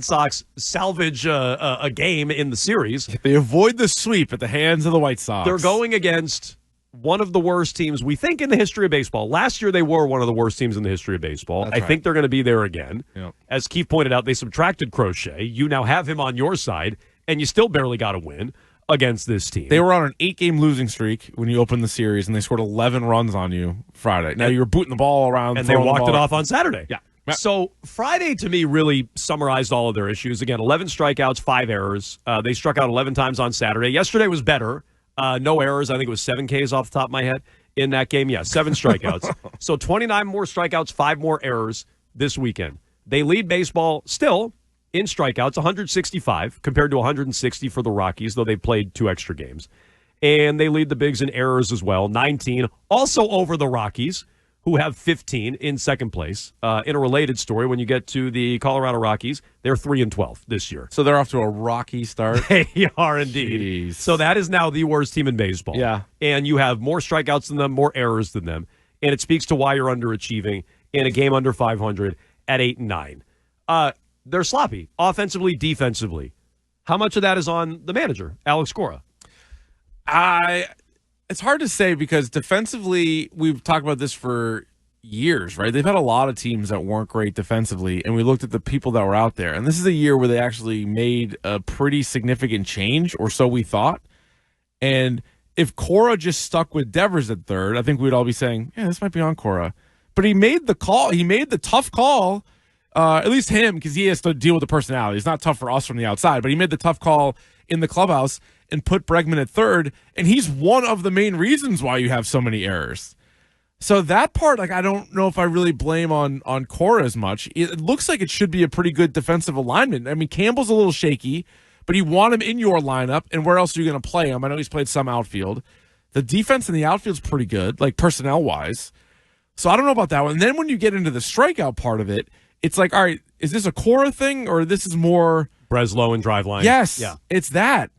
Sox salvage a game in the series. They avoid the sweep at the hands of the White Sox. They're going against one of the worst teams, we think, in the history of baseball. Last year, they were one of the worst teams in the history of baseball. That's I right. think they're going to be there again. Yep. As Keefe pointed out, they subtracted Crochet. You now have him on your side, and you still barely got a win against this team. They were on an 8-game losing streak when you opened the series, and they scored 11 runs on you Friday. Now, you were booting the ball around. And they walked the it off on Saturday. Yeah. So Friday, to me, really summarized all of their issues. Again, 11 strikeouts, 5 errors. They struck out 11 times on Saturday. Yesterday was better. No errors. I think it was 7 Ks off the top of my head in that game. Yeah, 7 strikeouts. So 29 more strikeouts, 5 more errors this weekend. They lead baseball still in strikeouts, 165 compared to 160 for the Rockies, though they've played 2 extra games. And they lead the Bigs in errors as well, 19. Also over the Rockies, who have 15 in second place. In a related story, when you get to the Colorado Rockies, they're 3-12 this year. So they're off to a rocky start. They are indeed. Jeez. So that is now the worst team in baseball. Yeah. And you have more strikeouts than them, more errors than them. And it speaks to why you're underachieving in a game under 500 at 8-9. They're sloppy, offensively, defensively. How much of that is on the manager, Alex Cora? It's hard to say because defensively, we've talked about this for years, right? They've had a lot of teams that weren't great defensively, and we looked at the people that were out there. And this is a year where they actually made a pretty significant change, or so we thought. And if Cora just stuck with Devers at third, I think we'd all be saying, yeah, this might be on Cora. But he made the call. He made the tough call, at least him, because he has to deal with the personality. It's not tough for us from the outside, but he made the tough call in the clubhouse and put Bregman at third, and he's one of the main reasons why you have so many errors. So that part, I don't know if I really blame on Cora as much. It looks like it should be a pretty good defensive alignment. I mean, Campbell's a little shaky, but you want him in your lineup, and where else are you going to play him? I know he's played some outfield. The defense in the outfield's pretty good, like personnel-wise. So I don't know about that one. And then when you get into the strikeout part of it, it's like, all right, is this a Cora thing, or this is more Breslow and Driveline? Yes, yeah. It's that.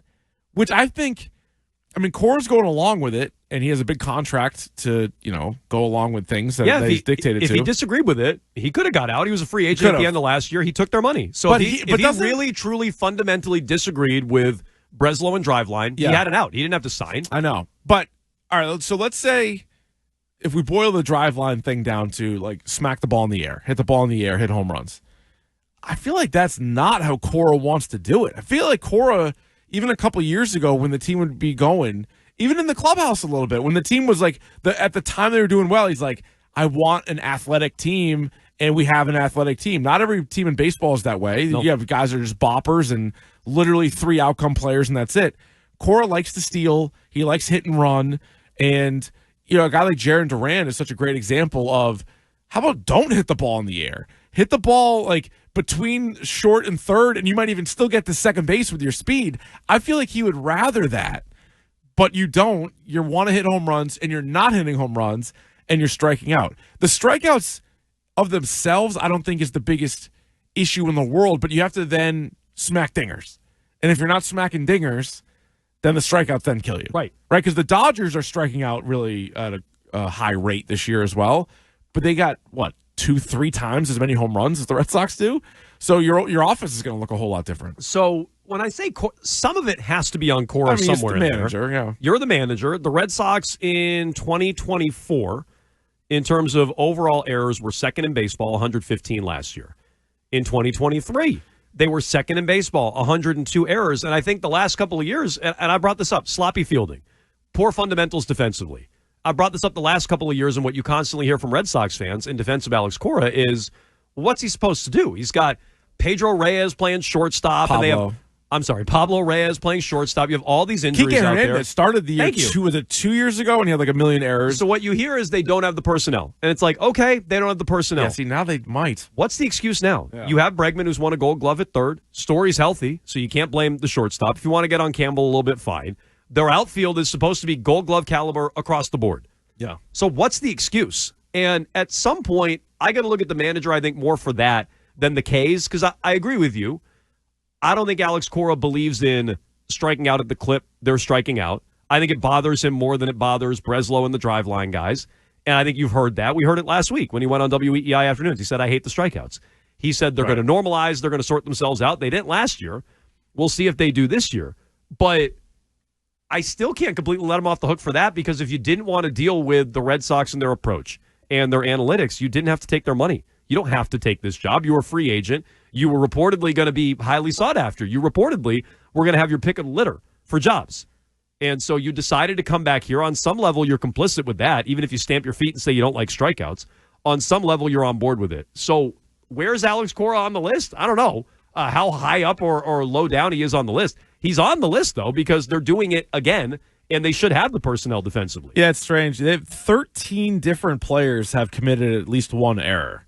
Which I think, Cora's going along with it, and he has a big contract to, go along with things that he's dictated if to. If he disagreed with it, he could have got out. He was a free agent at the end of last year. He took their money. So if he really, truly, fundamentally disagreed with Breslow and Driveline, he had an out. He didn't have to sign. I know. But, all right, so let's say if we boil the Driveline thing down to, like, smack the ball in the air, hit the ball in the air, hit home runs. I feel like that's not how Cora wants to do it. I feel like Cora, even a couple years ago when the team would be going, even in the clubhouse a little bit, when the team was like, at the time they were doing well, he's like, I want an athletic team, and we have an athletic team. Not every team in baseball is that way. Nope. You have guys that are just boppers and literally 3 outcome players, and that's it. Cora likes to steal. He likes hit and run. And, a guy like Jarren Duran is such a great example of, how about don't hit the ball in the air? Hit the ball, like, between short and third, and you might even still get to second base with your speed. I feel like he would rather that, but you don't. You want to hit home runs, and you're not hitting home runs, and you're striking out. The strikeouts of themselves, I don't think is the biggest issue in the world, but you have to then smack dingers. And if you're not smacking dingers, then the strikeouts then kill you. Right. Right, because the Dodgers are striking out really at a high rate this year as well, but they got, 2-3 times as many home runs as the Red Sox do. So your offense is going to look a whole lot different. So when I say some of it has to be on Cora somewhere the manager, in there. Yeah. You're the manager. The Red Sox in 2024, in terms of overall errors, were second in baseball, 115 last year. In 2023, they were second in baseball, 102 errors. And I think the last couple of years, and I brought this up, sloppy fielding, poor fundamentals defensively. I brought this up the last couple of years, and what you constantly hear from Red Sox fans in defense of Alex Cora is, what's he supposed to do? He's got Pedro Reyes playing shortstop, and they have Pablo Reyes playing shortstop. You have all these injuries Kike out there. Hernandez started the year, was it 2 years ago, and he had like a million errors. So what you hear is they don't have the personnel, and it's like, okay, they don't have the personnel. Yeah, see, now they might. What's the excuse now? Yeah. You have Bregman, who's won a Gold Glove at third. Story's healthy, so you can't blame the shortstop. If you want to get on Campbell a little bit, fine. Their outfield is supposed to be Gold Glove caliber across the board. Yeah. So what's the excuse? And at some point, I got to look at the manager, I think, more for that than the K's, because I agree with you. I don't think Alex Cora believes in striking out at the clip they're striking out. I think it bothers him more than it bothers Breslow and the Driveline guys. And I think you've heard that. We heard it last week when he went on WEEI Afternoons. He said, I hate the strikeouts. He said they're going to normalize, they're going to sort themselves out. They didn't last year. We'll see if they do this year. But I still can't completely let them off the hook for that, because if you didn't want to deal with the Red Sox and their approach and their analytics, you didn't have to take their money. You don't have to take this job. You were a free agent. You were reportedly going to be highly sought after. You reportedly were going to have your pick of the litter for jobs. And so you decided to come back here. On some level, you're complicit with that, even if you stamp your feet and say you don't like strikeouts. On some level, you're on board with it. So where's Alex Cora on the list? I don't know how high up or low down he is on the list. He's on the list, though, because they're doing it again, and they should have the personnel defensively. Yeah, it's strange. They have 13 different players have committed at least one error.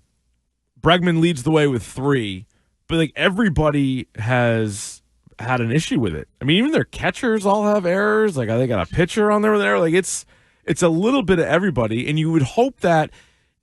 Bregman leads the way with 3, but like everybody has had an issue with it. I mean, even their catchers all have errors. Like, they got a pitcher on there. Like, it's a little bit of everybody, and you would hope that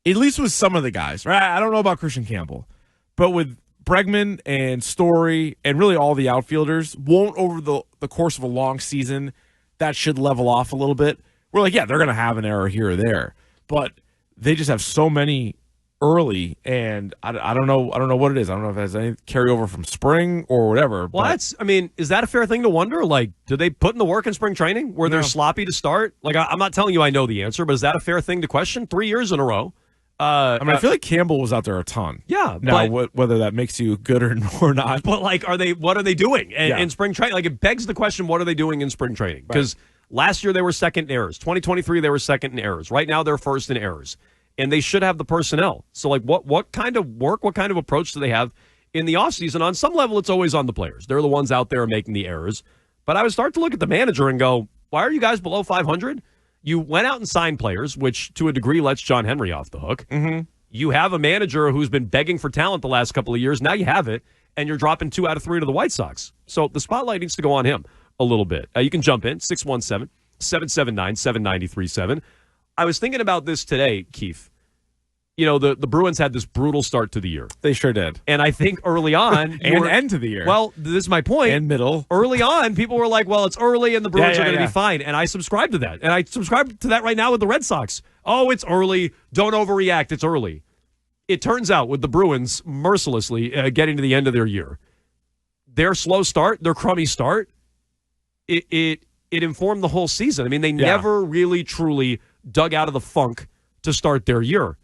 at least with some of the guys, right? I don't know about Christian Campbell, but with Bregman and Story and really all the outfielders, won't over the course of a long season, that should level off a little bit. We're like, yeah, they're going to have an error here or there, but they just have so many early, and I don't know what it is. I don't know if it has any carryover from spring or whatever. Well, is that a fair thing to wonder? Like, do they put in the work in spring training where they're sloppy to start? Like, I'm not telling you I know the answer, but is that a fair thing to question? 3 years in a row. I feel like Campbell was out there a ton. Yeah. Now, whether that makes you good or not. But, like, what are they doing in spring training? Like, it begs the question, what are they doing in spring training? Because last year they were second in errors. 2023, they were second in errors. Right now, they're first in errors. And they should have the personnel. So, like, what kind of work, what kind of approach do they have in the offseason? On some level, it's always on the players. They're the ones out there making the errors. But I would start to look at the manager and go, why are you guys below 500? You went out and signed players, which to a degree lets John Henry off the hook. Mm-hmm. You have a manager who's been begging for talent the last couple of years. Now you have it, and you're dropping 2 out of 3 to the White Sox. So the spotlight needs to go on him a little bit. You can jump in, 617-779-7937. I was thinking about this today, Keefe. You know, the Bruins had this brutal start to the year. They sure did. And I think early on... and end to the year. Well, this is my point. And middle. Early on, people were like, well, it's early and the Bruins are going to be fine. And I subscribe to that. And I subscribe to that right now with the Red Sox. Oh, it's early. Don't overreact. It's early. It turns out with the Bruins mercilessly getting to the end of their year, their slow start, their crummy start, it informed the whole season. I mean, they never really, truly dug out of the funk to start their year.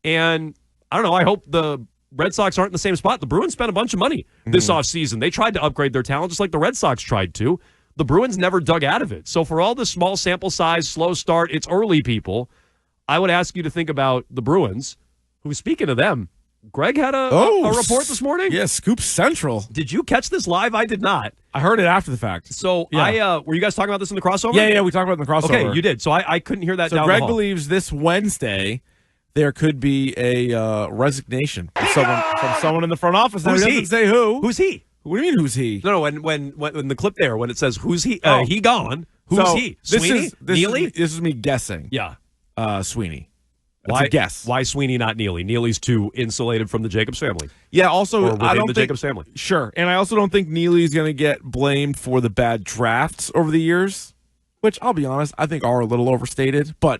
And I don't know, I hope the Red Sox aren't in the same spot. The Bruins spent a bunch of money this offseason. They tried to upgrade their talent just like the Red Sox tried to. The Bruins never dug out of it. So for all the small sample size, slow start, it's early, people, I would ask you to think about the Bruins, who, speaking of them, Greg had a report this morning? Yeah, Scoop Central. Did you catch this live? I did not. I heard it after the fact. So were you guys talking about this in the crossover? Yeah, we talked about it in the crossover. Okay, you did. So I couldn't hear that down Greg the hall. believes this Wednesday there could be a resignation from someone in the front office. Who's he? Doesn't say who. Who's he? What do you mean, who's he? No, when the clip there, when it says who's he, he gone. Who's he? Sweeney? Neely? This is me guessing. Yeah. Sweeney. That's a guess. Why Sweeney, not Neely? Neely's too insulated from the Jacobs family. Yeah, also, or within the Jacobs family. Sure. And I also don't think Neely's going to get blamed for the bad drafts over the years, which, I'll be honest, I think are a little overstated. But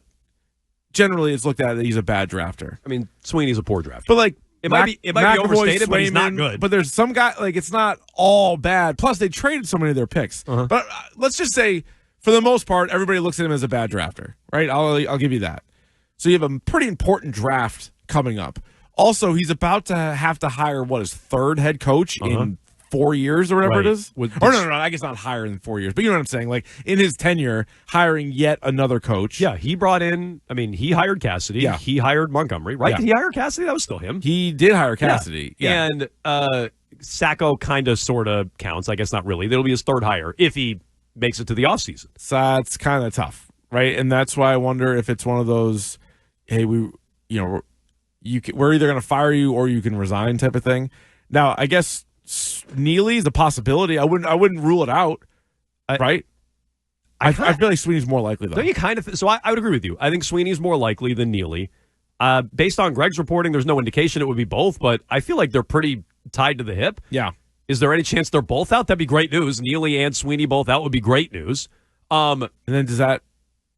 generally, it's looked at that he's a bad drafter. I mean, Sweeney's a poor drafter. But, like, it might be overstated, but he's not good. But there's some guy, like, it's not all bad. Plus, they traded so many of their picks. But let's just say, for the most part, everybody looks at him as a bad drafter, right? I'll give you that. So you have a pretty important draft coming up. Also, he's about to have to hire, his third head coach in 4 years or whatever it is? No, I guess not higher than 4 years. But you know what I'm saying? Like, in his tenure, hiring yet another coach. Yeah, he brought in, he hired Cassidy. Yeah. He hired Montgomery, right? Yeah. Did he hire Cassidy? That was still him. He did hire Cassidy. Yeah. And Sacco kind of sort of counts. I guess not really. That'll be his third hire if he makes it to the offseason. So that's kind of tough, right? And that's why I wonder if it's one of those, hey, we're either going to fire you or you can resign type of thing. Now, I guess Neely's a possibility. I wouldn't rule it out, right? I feel like Sweeney's more likely, though. Don't you kind of? So I would agree with you. I think Sweeney's more likely than Neely. Based on Greg's reporting, there's no indication it would be both, but I feel like they're pretty tied to the hip. Yeah. Is there any chance they're both out? That'd be great news. Neely and Sweeney both out would be great news. And then does that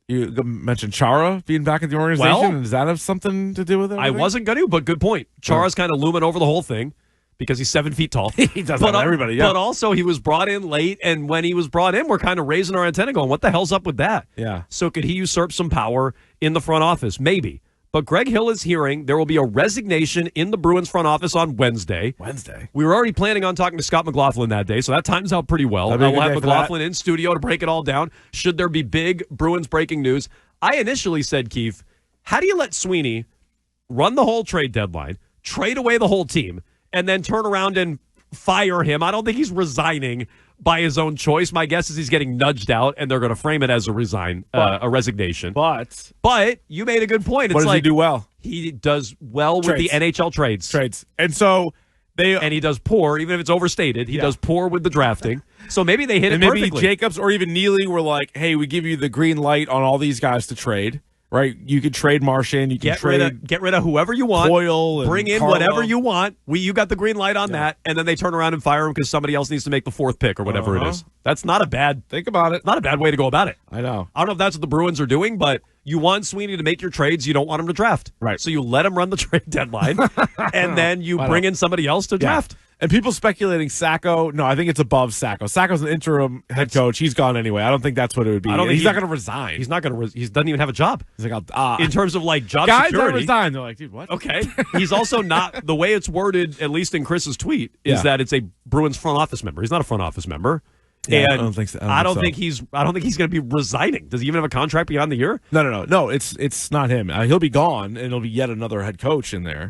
You mentioned Chara being back at the organization. Well, Does that have something to do with it? I wasn't going to, but good point. Chara's kind of looming over the whole thing because he's 7 feet tall. He does that to everybody, yeah. But also, he was brought in late, and when he was brought in, we're kind of raising our antenna going, what the hell's up with that? Yeah. So could he usurp some power in the front office? Maybe. But Greg Hill is hearing there will be a resignation in the Bruins front office on Wednesday. We were already planning on talking to Scott McLaughlin that day, so that times out pretty well. We'll have McLaughlin in studio to break it all down. Should there be big Bruins breaking news? I initially said, Keefe, how do you let Sweeney run the whole trade deadline, trade away the whole team, and then turn around and fire him? I don't think he's resigning by his own choice. My guess is he's getting nudged out, and they're going to frame it as a resignation. But you made a good point. What does he do well? He does well with the NHL trades. And so and he does poor, even if it's overstated. He does poor with the drafting. So maybe they hit it perfectly. Maybe Jacobs or even Neely were like, hey, we give you the green light on all these guys to trade. Right, you could trade Marchand. You can get rid of whoever you want. Coyle, bring in Carlo. Whatever you want. You got the green light on that, and then they turn around and fire him because somebody else needs to make the fourth pick or whatever it is. That's not a bad. Think about it. Not a bad way to go about it. I know. I don't know if that's what the Bruins are doing, but you want Sweeney to make your trades. You don't want him to draft. Right. So you let him run the trade deadline, and then you bring in somebody else to draft. And people speculating Sacco. No, I think it's above Sacco. Sacco's an interim head coach. He's gone anyway. I don't think that's what it would be. He's not going to resign. He's not going to. He doesn't even have a job. He's like, in terms of like job guys security. Guys that resign. They're like, dude, what? Okay. He's also not the way it's worded. At least in Chris's tweet, is that it's a Bruins front office member. He's not a front office member. Yeah, and I don't think so. I don't think he's going to be resigning. Does he even have a contract beyond the year? No. It's not him. He'll be gone, and it'll be yet another head coach in there.